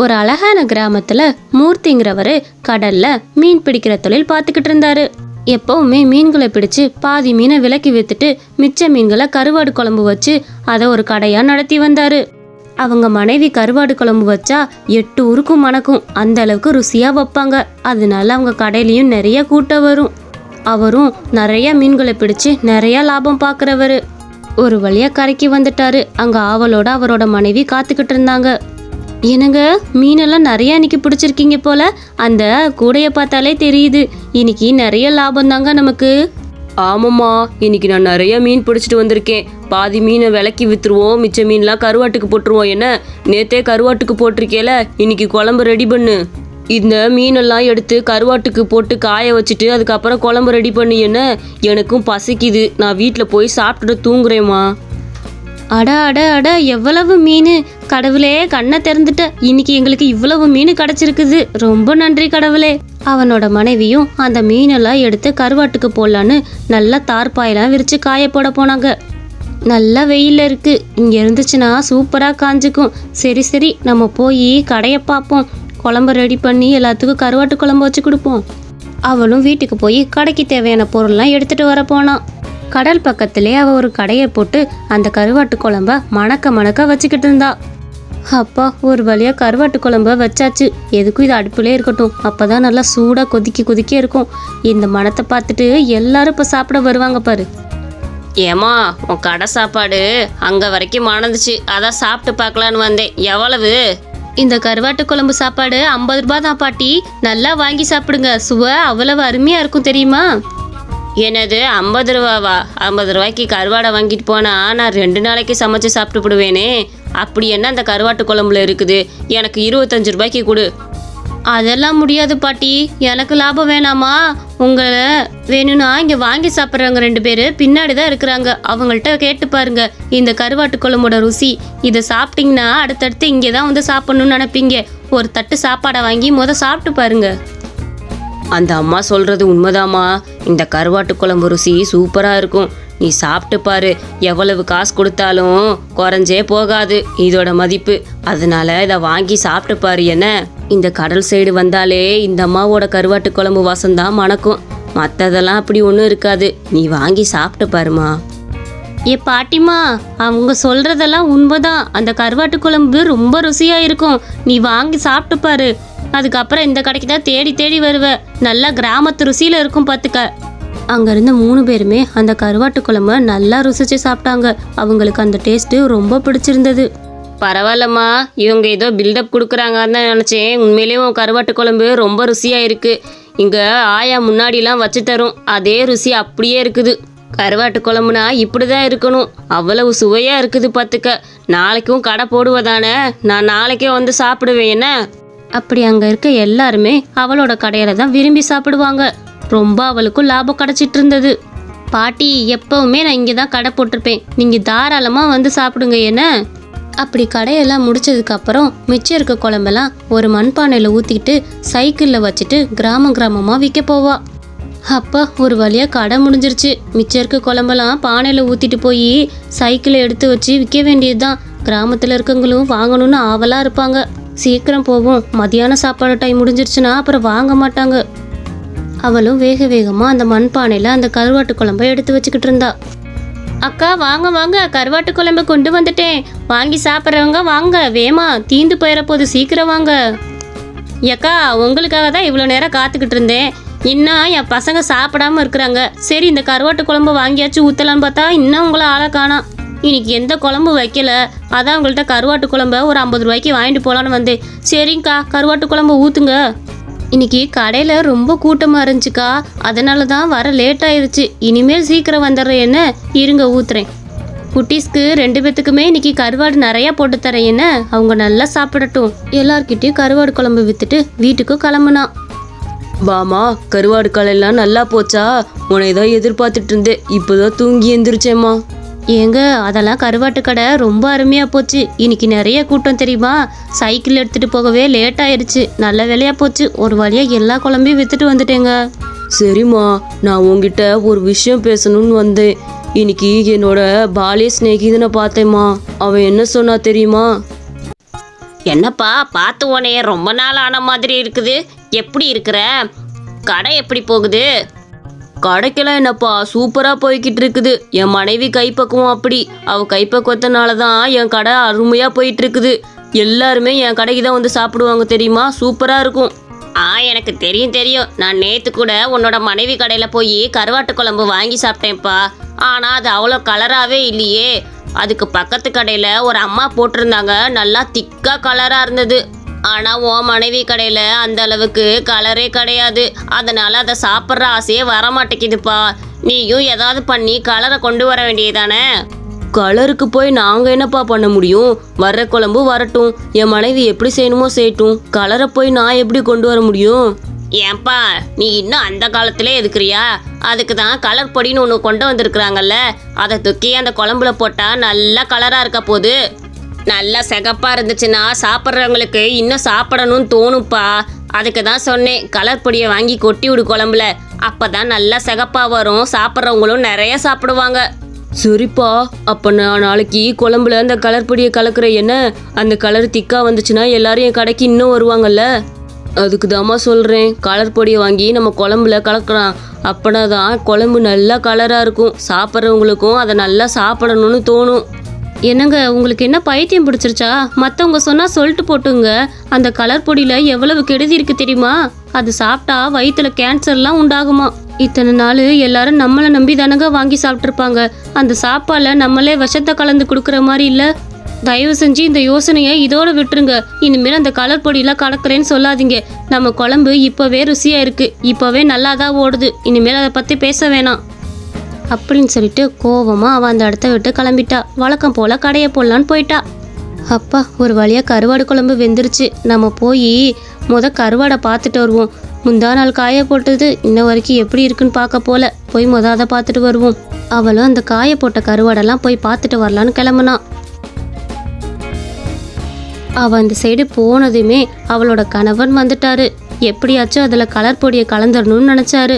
ஒரு அழகான கிராமத்துல மூர்த்திங்கிறவரு கடல்ல மீன் பிடிக்கிற தொழில் பார்த்துக்கிட்டு இருந்தாரு. எப்பவுமே மீன்களை பிடிச்சு பாதி மீனை விலக்கி வித்துட்டு மிச்ச மீன்களை கருவாடு குழம்பு வச்சு அதை ஒரு கடையா நடத்தி வந்தாரு. அவங்க மனைவி கருவாடு குழம்பு வச்சா 8 ஊருக்கும் மணக்கும், அந்த அளவுக்கு ருசியா வைப்பாங்க. அதனால அவங்க கடையிலயும் நிறைய கூட்டம் வரும். அவரும் நிறைய மீன்களை பிடிச்சு நிறைய லாபம் பார்க்குறவரு. ஒரு வழியா கரைக்கு வந்துட்டாரு. அங்க ஆவலோட அவரோட மனைவி காத்துக்கிட்டு இருந்தாங்க. என்னங்க, மீனெல்லாம் நிறைய இன்னைக்கு பிடிச்சிருக்கீங்க போல, அந்த கூடைய பார்த்தாலே தெரியுது. இன்னைக்கு நிறைய லாபம் தாங்க நமக்கு. ஆமாம்மா, இன்னைக்கு நான் நிறைய மீன் பிடிச்சிட்டு வந்திருக்கேன். பாதி மீனை விலக்கி விற்றுருவோம், மிச்ச மீன்லாம் கருவாட்டுக்கு போட்டுருவோம். என்ன, நேத்தே கருவாட்டுக்கு போட்டிருக்கேல, இன்னைக்கு குழம்பு ரெடி பண்ணு. இந்த மீனெல்லாம் எடுத்து கருவாட்டுக்கு போட்டு காய வச்சுட்டு அதுக்கப்புறம் குழம்பு ரெடி பண்ணி. என்ன, எனக்கும் பசிக்குது, நான் வீட்டில் போய் சாப்பிட்டுட்டு தூங்குறேம்மா. அட அட அட, எவ்வளவு மீன்! கடவுளே, கண்ணை திறந்துட்ட. இன்னைக்கு எங்களுக்கு இவ்வளவு மீன் கிடைச்சிருக்குது. ரொம்ப நன்றி கடவுளே. அவனோட மனைவியும் அந்த மீனெல்லாம் எடுத்து கருவாட்டுக்கு போடலான்னு நல்லா தார்பாயெல்லாம் விரிச்சு காய போட போனாங்க. நல்லா வெயில் இருக்கு, இங்க இருந்துச்சுன்னா சூப்பரா காஞ்சிக்கும். சரி சரி, நம்ம போய் கடையை பார்ப்போம். குழம்பு ரெடி பண்ணி எல்லாத்துக்கும் கருவாட்டு குழம்பு வச்சு கொடுப்போம். அவளும் வீட்டுக்கு போய் கடைக்கு தேவையான பொருள்லாம் எடுத்துட்டு வர போனான். கடல் பக்கத்திலே அவ ஒரு கடையை போட்டு அந்த கருவாட்டு குழம்ப மணக்க மணக்க வச்சுக்கிட்டு இருந்தா. அப்பா, ஒரு வழியா கருவாட்டு குழம்ப வச்சாச்சு. எதுக்கும் இது அடுப்புலே இருக்கட்டும், அப்பதான் நல்லா சூடா கொதிக்க இருக்கும். இந்த மணத்தை பார்த்துட்டு எல்லாரும் இப்ப சாப்பிட வருவாங்க பாரு. ஏமா, உன் கடை சாப்பாடு அங்க வரைக்கும் மணந்துச்சு, அதான் சாப்பிட்டு பார்க்கலான்னு வந்தேன். எவ்வளவு? இந்த கருவாட்டு குழம்பு சாப்பாடு 50 ரூபாய் தான் பாட்டி. நல்லா வாங்கி சாப்பிடுங்க, சுவை அவ்வளவு அருமையா இருக்கும் தெரியுமா? என்னது, 50 ரூபாவா? 50 ரூபாய்க்கு கருவாடை வாங்கிட்டு போனா நான் 2 நாளைக்கு சமைச்சு சாப்பிட்டு போடுவேனே. அப்படி என்ன அந்த கருவாட்டு குழம்புல இருக்குது? எனக்கு 25 ரூபாய்க்கு கொடு. அதெல்லாம் முடியாது பாட்டி, எனக்கு லாபம் வேணாமா? உங்களை வேணும்னா இங்கே வாங்கி சாப்பிட்றவங்க 2 பேர் பின்னாடி தான் இருக்கிறாங்க, அவங்கள்ட்ட கேட்டு பாருங்க. இந்த கருவாட்டு குழம்போட ருசி, இதை சாப்பிட்டீங்கன்னா அடுத்தடுத்து இங்கே தான் வந்து சாப்பிட்ணுன்னு நினைப்பீங்க. ஒரு தட்டு சாப்பாடை வாங்கி சாப்பிட்டு பாருங்க. அந்த அம்மா சொல்றது உண்மைதாம்மா. இந்த கருவாட்டு குழம்பு ருசி சூப்பரா இருக்கும். நீ சாப்பிட்டு பாரு, எவ்வளவு காசு கொடுத்தாலும் குறைஞ்சே போகாது இதோட மதிப்பு. அதனால இதை வாங்கி சாப்பிட்டு பாரு. என்ன, இந்த கடல் சைடு வந்தாலே இந்த அம்மாவோட கருவாட்டு குழம்பு வாசம்தான் மணக்கும். மற்றதெல்லாம் அப்படி ஒன்றும் இருக்காது. நீ வாங்கி சாப்பிட்டு பாருமா. ஏ பாட்டிமா, அவங்க சொல்றதெல்லாம் உண்மைதான். அந்த கருவாட்டு குழம்பு ரொம்ப ருசியா இருக்கும். நீ வாங்கி சாப்பிட்டு பாரு. அதுக்கப்புறம் இந்த கடைக்கு தான் தேடி தேடி வருவ. நல்லா கிராமத்து ருசியில இருக்கும் பார்த்துக்க. அங்கேருந்து 3 பேருமே அந்த கருவாட்டு குழம்ப நல்லா ருசிச்சு சாப்பிட்டாங்க. அவங்களுக்கு அந்த டேஸ்ட்டு ரொம்ப பிடிச்சிருந்தது. பரவாயில்லம்மா, இவங்க ஏதோ பில்டப் கொடுக்குறாங்கன்னு தான் நினச்சேன். உண்மையிலேயே உன் கருவாட்டு குழம்பு ரொம்ப ருசியாக இருக்குது. இங்கே ஆயா முன்னாடிலாம் வச்சு தரும் அதே ருசி அப்படியே இருக்குது. கருவாட்டு குழம்புனா இப்படி தான் இருக்கணும், அவ்வளவு சுவையாக இருக்குது பார்த்துக்க. நாளைக்கும் கடை போடுவதானே, நான் நாளைக்கே வந்து சாப்பிடுவேன். என்ன, அப்படி அங்கே இருக்க எல்லாருமே அவளோட கடையில தான் விரும்பி சாப்பிடுவாங்க. ரொம்ப அவளுக்கும் லாபம் கிடச்சிட்டு இருந்தது. பாட்டி, எப்பவுமே நான் இங்கே தான் கடை போட்டிருப்பேன், நீங்கள் தாராளமாக வந்து சாப்பிடுங்க. என்ன, அப்படி கடையெல்லாம் முடிச்சதுக்கு அப்புறம் மிச்சம் இருக்க குழம்பெல்லாம் ஒரு மண்பானையில் ஊற்றிக்கிட்டு சைக்கிளில் வச்சுட்டு கிராமமாக விற்க போவா. அப்பா, ஒரு வழியாக கடை முடிஞ்சிருச்சு. மிச்சம் இருக்க குழம்பெல்லாம் பானையில் ஊற்றிட்டு போய் சைக்கிளை எடுத்து வச்சு விற்க வேண்டியது தான். கிராமத்தில் இருக்கவங்களும் வாங்கணும்னு ஆவலாக இருப்பாங்க. சீக்கிரம் போவோம், மதியான சாப்பாடு டைம் முடிஞ்சிருச்சுன்னா அப்புறம் வாங்க மாட்டாங்க. அவளும் வேக வேகமாக அந்த மண்பானையில் அந்த கருவாட்டு குழம்பை எடுத்து வச்சுக்கிட்டு இருந்தா. அக்கா, வாங்க வாங்க, கருவாட்டு குழம்பை கொண்டு வந்துட்டேன். வாங்கி சாப்பிட்றவங்க வாங்க, வேமா தீந்து போயிட போது, சீக்கிரம் வாங்க. ஏக்கா, உங்களுக்காக தான் இவ்வளோ நேரம் காத்துக்கிட்டு இருந்தேன். இன்னும் என் பசங்க சாப்பிடாம இருக்கிறாங்க. சரி, இந்த கருவாட்டு குழம்பு வாங்கியாச்சும் ஊற்றலான்னு பார்த்தா இன்னும் உங்களை ஆளை காணோம். இன்னைக்கு எந்த குழம்பு வைக்கல, அதான் உங்கள்கிட்ட கருவாட்டு குழம்ப ஒரு 50 ரூபாய்க்கு வாங்கிட்டு போகலான்னு வந்தேன். சரிங்கக்கா, கருவாட்டு குழம்பு ஊற்றுங்க. இன்னைக்கு கடையில் ரொம்ப கூட்டமாக இருந்துச்சுக்கா, அதனால தான் வர லேட் ஆயிடுச்சு. இனிமேல் சீக்கிரம் வந்துடுறேன். என்ன, இருங்க ஊத்துறேன். குட்டீஸ்க்கு 2 பேத்துக்குமே இன்னைக்கு கருவாடு நிறையா போட்டு தரேன். என்ன, அவங்க நல்லா சாப்பிடட்டும். எல்லார்கிட்டையும் கருவாடு குழம்பு விற்றுட்டு வீட்டுக்கு கிளம்புனான். வாமா, கருவாடு காலையெல்லாம் நல்லா போச்சா? உன்னை தான் எதிர்பார்த்துட்டு இருந்தேன், இப்போதான் தூங்கி எந்திரிச்சேம்மா. ஏங்க, அதெல்லாம் கருவாட்டு கடை ரொம்ப அருமையாக போச்சு. இன்னைக்கு நிறைய கூட்டம் தெரியுமா? சைக்கிள் எடுத்துகிட்டு போகவே லேட் ஆயிடுச்சு. நல்ல வேலையாக போச்சு, ஒரு வழியாக எல்லா குழம்பையும் விற்றுட்டு வந்துட்டேங்க. சரிம்மா, நான் உங்ககிட்ட ஒரு விஷயம் பேசணும்னு வந்தேன். இன்னைக்கு என்னோட பாலிய ஸ்நேகிதனை பார்த்தேம்மா. அவன் என்ன சொன்னா தெரியுமா? என்னப்பா பார்த்து உனைய ரொம்ப நாள் ஆன மாதிரி இருக்குது. எப்படி இருக்கிற? கடை எப்படி போகுது? கடைக்கெல்லாம் என்னப்பா சூப்பராக போய்கிட்டு இருக்குது. என் மனைவி கைப்பக்குவம் அப்படி. அவள் கைப்பக்குவத்தினால தான் என் கடை அருமையாக போயிட்டு இருக்குது. எல்லாருமே என் கடைக்கு தான் வந்து சாப்பிடுவாங்க தெரியுமா. சூப்பராக இருக்கும். எனக்கு தெரியும். நான் நேற்று கூட உன்னோட மனைவி கடையில் போய் கருவாட்டு குழம்பு வாங்கி சாப்பிட்டேன்ப்பா. ஆனால் அது அவ்வளோ கலராகவே இல்லையே. அதுக்கு பக்கத்து கடையில் ஒரு அம்மா போட்டிருந்தாங்க, நல்லா திக்காக கலராக இருந்தது. ஆனால் உன் மனைவி கடையில் அந்த அளவுக்கு கலரே கிடையாது. அதனால் அதை சாப்பிட்ற ஆசையே வரமாட்டேங்குதுப்பா. நீயும் ஏதாவது பண்ணி கலரை கொண்டு வர வேண்டியதானே? கலருக்கு போய் நாங்கள் என்னப்பா பண்ண முடியும்? வர்ற குழம்பு வரட்டும், என் மனைவி எப்படி செய்யணுமோ செய்யட்டும். கலரை போய் நான் எப்படி கொண்டு வர முடியும்? ஏன்பா நீ இன்னும் அந்த காலத்திலே இருக்கிறியா? அதுக்கு தான் கலர் பொடின்னு ஒன்று கொண்டு வந்திருக்கிறாங்கல்ல, அதை தூக்கி அந்த குழம்புல போட்டால் நல்லா கலராக இருக்க போகுது. நல்லா சிகப்பாக இருந்துச்சுன்னா சாப்பிட்றவங்களுக்கு இன்னும் சாப்பிடணும்னு தோணுப்பா. அதுக்கு தான் சொன்னேன், கலர் பொடியை வாங்கி கொட்டி விடு குழம்புல. அப்போ தான் நல்லா சிகப்பாக வரும், சாப்பிட்றவங்களும் நிறைய சாப்பிடுவாங்க. சரிப்பா, அப்போ நான் நாளைக்கு குழம்புல அந்த கலர் பொடியை கலக்கிற என்ன, அந்த கலர் திக்காக வந்துச்சுன்னா எல்லாரும் என் கடைக்கு இன்னும் வருவாங்கல்ல. அதுக்கு தாம்மா சொல்கிறேன், கலர் பொடியை வாங்கி நம்ம குழம்புல கலக்கலாம். அப்படின்னா தான் குழம்பு நல்லா கலராக இருக்கும், சாப்பிட்றவங்களுக்கும் அதை நல்லா சாப்பிடணும்னு தோணும். என்னங்க, உங்களுக்கு என்ன பைத்தியம் பிடிச்சிருச்சா? மற்றவங்க சொன்னால் சொல்லிட்டு போட்டுங்க. அந்த கலர் பொடியில் எவ்வளவு கெடுதி இருக்கு தெரியுமா? அது சாப்பிட்டா வயிற்றுல கேன்சர்லாம் உண்டாகுமா. இத்தனை நாள் எல்லாரும் நம்மளை நம்பி தானங்க வாங்கி சாப்பிட்ருப்பாங்க. அந்த சாப்பாடில் நம்மளே விஷத்தை கலந்து கொடுக்குற மாதிரி இல்லை. தயவு செஞ்சு இந்த யோசனையை இதோட விட்டுருங்க. இனிமேல் அந்த கலர் பொடியெலாம் கலக்கிறேன்னு சொல்லாதீங்க. நம்ம குழம்பு இப்போவே ருசியாக இருக்குது, இப்போவே நல்லா தான் ஓடுது. இனிமேல் அதை பற்றி பேச வேணாம் அப்படின்னு சொல்லிட்டு கோவமாக அவன் அந்த இடத்த விட்டு கிளம்பிட்டா. வழக்கம் போல் கடையை போடலான்னு போயிட்டா. அப்பா, ஒரு வழியாக கருவாடு குழம்பு வெந்துருச்சு. நம்ம போய் கருவாடை பார்த்துட்டு வருவோம். முந்தா நாள் காய போட்டது இன்ன வரைக்கும் எப்படி இருக்குன்னு பார்க்க போல. போய் அதை பார்த்துட்டு வருவோம். அவளும் அந்த காய போட்ட கருவாடெல்லாம் போய் பார்த்துட்டு வரலான்னு கிளம்புனான். அவள் அந்த சைடு போனதுமே அவளோட கணவன் வந்துட்டாரு. எப்படியாச்சும் அதில் கலர் பொடியை கலந்துடணும்னு நினச்சாரு.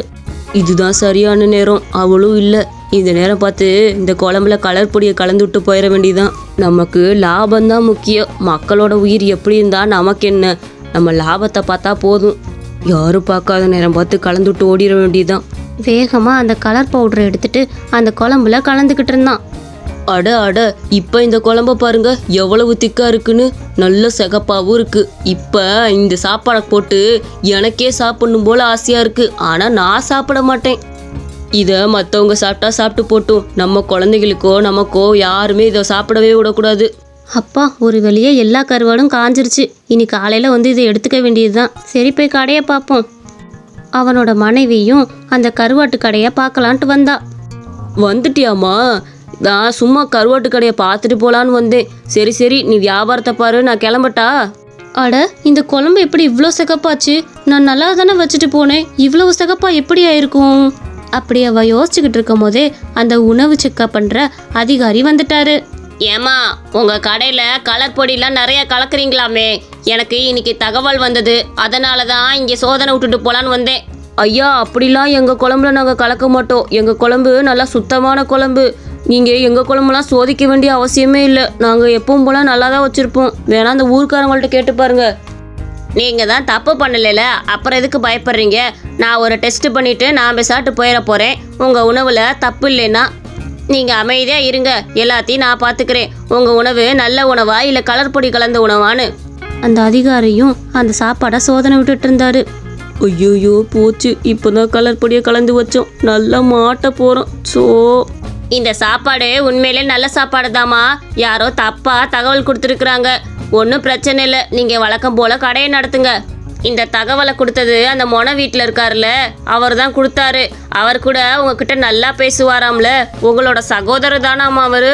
இதுதான் சரியான நேரம். அவளும் இல்லை. இந்த நேரம் பார்த்து இந்த குழம்புல கலர் பொடியை கலந்து விட்டு போயிட வேண்டியதான். நமக்கு லாபம்தான் முக்கியம். மக்களோட உயிர் எப்படி இருந்தால் நமக்கு என்ன? நம்ம லாபத்தை பார்த்தா போதும். யாரும் பார்க்காத நேரம் பார்த்து கலந்து விட்டு ஓடிட வேண்டியதுதான். வேகமாக அந்த கலர் பவுடரை எடுத்துட்டு அந்த குழம்புல கலந்துக்கிட்டு இருந்தான். அட இப்போ இந்த குழம்ப பாருங்க எவ்வளவு திக்கா இருக்குன்னு. நல்ல சிகப்பாகவும் இருக்கு. இப்போ இந்த சாப்பாடை போட்டு எனக்கே சாப்பிடணும் போல ஆசையா இருக்கு. ஆனால் நான் சாப்பிட மாட்டேன். இதை மற்றவங்க சாப்பிட்டா சாப்பிட்டு போட்டும், நம்ம குழந்தைகளுக்கோ நமக்கோ யாருமே இதை சாப்பிடவே விடக்கூடாது. அப்பா, ஒரு வழியே எல்லா கருவாடும் காஞ்சிருச்சு. இனி காலையில் இதை எடுத்துக்க வேண்டியது தான். சரி, போய் கடையை பார்ப்போம். அவனோட மனைவியும் அந்த கருவாட்டு கடையை பார்க்கலான்ட்டு வந்தா. வந்துட்டியாமா? நான் சும்மா கருவாட்டு கடையை பார்த்துட்டு போகலான்னு வந்தேன். சரி நீ வியாபாரத்தை பாரு, நான் கிளம்பட்டா? அட, இந்த குழம்பு எப்படி இவ்வளோ சிகப்பாச்சு? நான் நல்லா தானே வச்சுட்டு போனேன். இவ்வளவு சிகப்பா எப்படி ஆயிருக்கும்? அப்படி அவ யோசிச்சுக்கிட்டு இருக்கும் போதே அந்த உணவு செக்கப் பண்ணுற அதிகாரி வந்துட்டாரு. ஏமா, உங்கள் கடையில் கலர் பொடியெலாம் நிறைய கலக்குறீங்களாமே. எனக்கு இன்னைக்கு தகவல் வந்தது. அதனால தான் இங்கே சோதனை விட்டுட்டு போகலான்னு வந்தேன். ஐயா, அப்படிலாம் எங்கள் குழம்புல நாங்கள் கலக்க மாட்டோம். எங்கள் குழம்பு நல்லா சுத்தமான குழம்பு. நீங்கள் எங்கள் குழம்புலாம் சோதிக்க வேண்டிய அவசியமே இல்லை. நாங்கள் எப்பவும் போல நல்லா தான் வச்சுருப்போம். வேணா அந்த ஊர்க்காரங்கள்ட்ட கேட்டு பாருங்க. நீங்கள் தான் தப்பு பண்ணலைல, அப்புறம் எதுக்கு பயப்படுறீங்க? நான் ஒரு டெஸ்ட் பண்ணிவிட்டு நான் பேசாட்டு போயிட போகிறேன். உங்கள் உணவில் தப்பு இல்லைன்னா நீங்கள் அமைதியாக இருங்க. எல்லாத்தையும் நான் பார்த்துக்கிறேன். உங்கள் உணவு நல்ல உணவா இல்லை கலர் பொடி கலந்த உணவான்னு. அந்த அதிகாரியும் அந்த சாப்பாடை சோதனை விட்டுட்டு இருந்தாரு. ஐயோயோ, போச்சு. இப்போ தான் கலர் பொடியை கலந்து வச்சோம். நல்லா மாட்ட போகிறோம். இந்த சாப்பாடு உண்மையிலே நல்ல சாப்பாடு தாம்மா. யாரோ தப்பாக தகவல் கொடுத்துருக்குறாங்க. ஒன்றும் பிரச்சனை இல்லை. நீங்கள் வழக்கம் போல் கடையை நடத்துங்க. இந்த தகவலை கொடுத்தது அந்த மொன வீட்டில் இருக்காருல்ல, அவர் தான் கொடுத்தாரு. அவர் கூட உங்ககிட்ட நல்லா பேசுவாராம்ல. உங்களோட சகோதரர் தானாம்மா அவர்.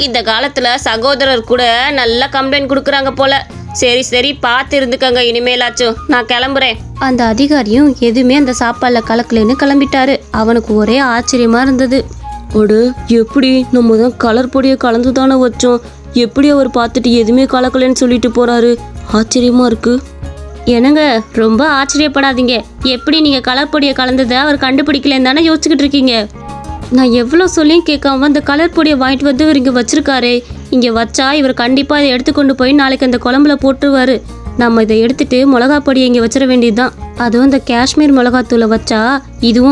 இந்த காலத்தில் சகோதரர் கூட நல்லா கம்ப்ளைண்ட் கொடுக்குறாங்க போல. சரி பார்த்து இருந்துக்கங்க இனிமேலாச்சும். நான் கிளம்புறேன். அந்த அதிகாரியும் எதுவுமே அந்த சாப்பாடில் கலக்கலைன்னு கிளம்பிட்டாரு. அவனுக்கு ஒரே ஆச்சரியமா இருந்தது. அடு, எப்படி நம்ம தான் கலர் பொடியை கலந்து தானே வச்சோம். எப்படி அவர் பார்த்துட்டு எதுவுமே கலக்கலைன்னு சொல்லிட்டு போறாரு? ஆச்சரியமா இருக்கு. என்னங்க, ரொம்ப ஆச்சரியப்படாதீங்க. எப்படி நீங்கள் கலர் பொடியை கலந்ததை அவர் கண்டுபிடிக்கலன்னு தானே யோசிச்சுக்கிட்டு இருக்கீங்க. நான் எவ்வளோ சொல்லியும் கேட்காம அந்த கலர் பொடியை வாங்கிட்டு வந்து இவர் இங்கே வச்சிருக்காரு. இங்கே வச்சா இவர் கண்டிப்பாக இதை எடுத்துக்கொண்டு போய் நாளைக்கு அந்த குழம்புல போட்டுருவாரு. நம்ம இதை எடுத்துட்டு மிளகா பொடியை இங்கே வச்சிட வேண்டியதுதான். அதுவும் இந்த காஷ்மீர் மிளகாத்தூளை வச்சா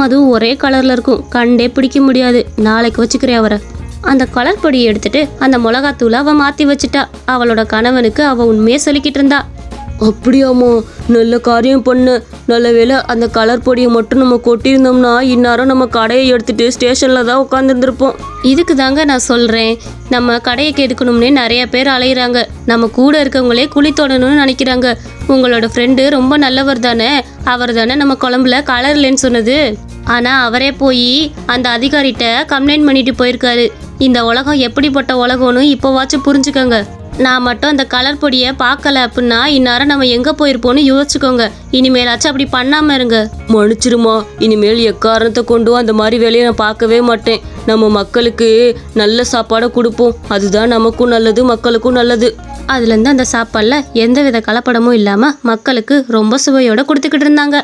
அதுவும் ஒரே கலரில் இருக்கும், கண்டே பிடிக்க முடியாது. நாளைக்கு வச்சுக்கிறேன் அவரை. அந்த கலர் பொடியை எடுத்துட்டு அந்த மிளகாத்தூளை அவள் மாற்றி வச்சுட்டா. அவளோட கணவனுக்கு அவள் உண்மையே சொல்லிக்கிட்டு இருந்தா. அப்படியாம்மா, நல்ல காரியம் பண்ண. நல்ல வேளை அந்த கலர் பொடியை மட்டும் நம்ம கொட்டியிருந்தோம்னா இந்நேரம் நம்ம கடையை எடுத்துட்டு ஸ்டேஷனில் தான் உட்காந்துருந்துருப்போம். இதுக்கு தாங்க நான் சொல்கிறேன், நம்ம கடையை கெடுக்கணும்னே நிறைய பேர் அலையிறாங்க. நம்ம கூட இருக்கவங்களே குழி தொடணும்னு நினைக்கிறாங்க. உங்களோட ஃப்ரெண்டு ரொம்ப நல்லவர் தானே, அவர் தானே நம்ம குழம்புல கலர் இல்லைன்னு சொன்னது. ஆனால் அவரே போய் அந்த அதிகாரிகிட்ட கம்ப்ளைண்ட் பண்ணிட்டு போயிருக்காரு. இந்த உலகம் எப்படிப்பட்ட உலகம்னு இப்போவாச்சும் புரிஞ்சுக்கோங்க. நான் மட்டும் அந்த கலர் பொடியை பார்க்கல அப்படின்னா இந்நேரம் நம்ம எங்கே போயிருப்போன்னு யோசிச்சுக்கோங்க. இனிமேலாச்சும் அப்படி பண்ணாமல் இருங்க. மன்னிச்சிருமா, இனிமேல் எக்காரணத்தை கொண்டும் அந்த மாதிரி வேலையை நான் பார்க்கவே மாட்டேன். நம்ம மக்களுக்கு நல்ல சாப்பாடை கொடுப்போம், அதுதான் நமக்கும் நல்லது, மக்களுக்கும் நல்லது. அதுலேருந்து அந்த சாப்பாடில் எந்தவித கலப்படமும் இல்லாமல் மக்களுக்கு ரொம்ப சுவையோடு கொடுத்துக்கிட்டு இருந்தாங்க.